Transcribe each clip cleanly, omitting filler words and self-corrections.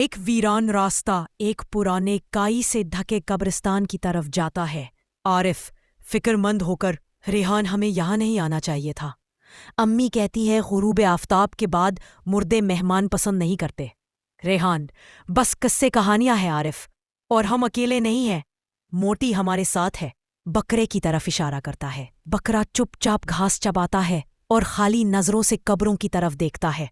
ایک ویران راستہ ایک پرانے کائی سے ڈھکے قبرستان کی طرف جاتا ہے۔ عارف فکر مند ہو کر، ریحان ہمیں یہاں نہیں آنا چاہیے تھا۔ امی کہتی ہے غروب آفتاب کے بعد مردے مہمان پسند نہیں کرتے۔ ریحان بس قصے کہانیاں ہیں عارف، اور ہم اکیلے نہیں ہیں، موٹی ہمارے ساتھ ہے۔ بکرے کی طرف اشارہ کرتا ہے۔ بکرا چپ چاپ گھاس چباتا ہے اور خالی نظروں سے قبروں کی طرف دیکھتا ہے۔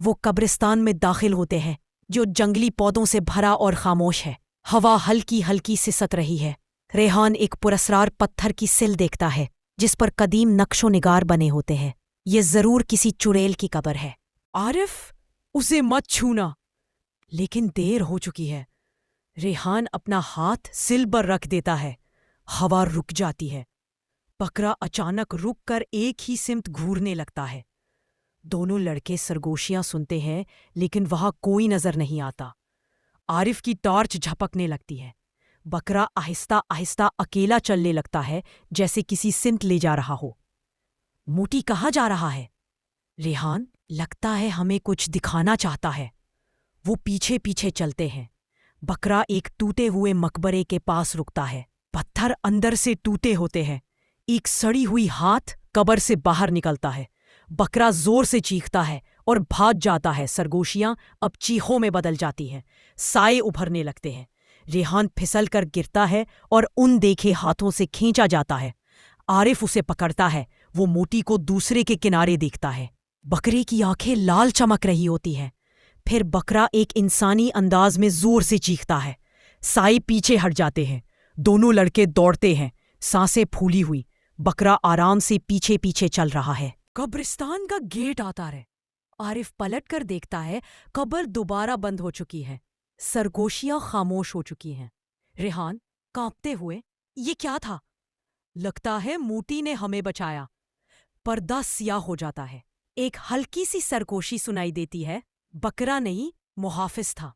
وہ قبرستان میں داخل ہوتے ہیں جو جنگلی پودوں سے بھرا اور خاموش ہے۔ ہوا ہلکی ہلکی سسک رہی ہے۔ ریحان ایک پراسرار پتھر کی سل دیکھتا ہے جس پر قدیم نقش و نگار بنے ہوتے ہیں۔ یہ ضرور کسی چڑیل کی قبر ہے۔ عارف اسے مت چھونا، لیکن دیر ہو چکی ہے۔ ریحان اپنا ہاتھ سل پر رکھ دیتا ہے۔ ہوا رک جاتی ہے۔ بکرا اچانک رک کر ایک ہی سمت گھورنے لگتا ہے۔ دونوں لڑکے سرگوشیاں سنتے ہیں لیکن وہاں کوئی نظر نہیں آتا۔ عارف کی ٹارچ جھپکنے لگتی ہے۔ بکرا آہستہ آہستہ اکیلا چلنے لگتا ہے جیسے کسی سمت لے جا رہا ہو۔ موٹی کہاں جا رہا ہے؟ ریحان لگتا ہے ہمیں کچھ دکھانا چاہتا ہے۔ وہ پیچھے پیچھے چلتے ہیں۔ بکرا ایک ٹوٹے ہوئے مقبرے کے پاس رکتا ہے۔ پتھر اندر سے ٹوٹے ہوتے ہیں۔ ایک سڑی ہوئی ہاتھ قبر سے باہر نکلتا ہے۔ بکرا زور سے چیختا ہے اور بھاگ جاتا ہے۔ سرگوشیاں اب چیخوں میں بدل جاتی ہیں۔ سائے ابھرنے لگتے ہیں۔ ریحان پھسل کر گرتا ہے اور ان دیکھے ہاتھوں سے کھینچا جاتا ہے۔ عارف اسے پکڑتا ہے۔ وہ موٹی کو دوسرے کے کنارے دیکھتا ہے۔ بکرے کی آنکھیں لال چمک رہی ہوتی ہیں۔ پھر بکرا ایک انسانی انداز میں زور سے چیختا ہے۔ سائے پیچھے ہٹ جاتے ہیں۔ دونوں لڑکے دوڑتے ہیں، سانسیں پھولی ہوئی۔ بکرا آرام سے پیچھے پیچھے چل رہا ہے۔ قبرستان کا گیٹ آتا رہے۔ عارف پلٹ کر دیکھتا ہے، قبر دوبارہ بند ہو چکی ہے۔ سرگوشیاں خاموش ہو چکی ہیں۔ ریحان کانپتے ہوئے، یہ کیا تھا؟ لگتا ہے موٹی نے ہمیں بچایا۔ پردہ سیاہ ہو جاتا ہے۔ ایک ہلکی سی سرگوشی سنائی دیتی ہے۔ بکرا نہیں، محافظ تھا۔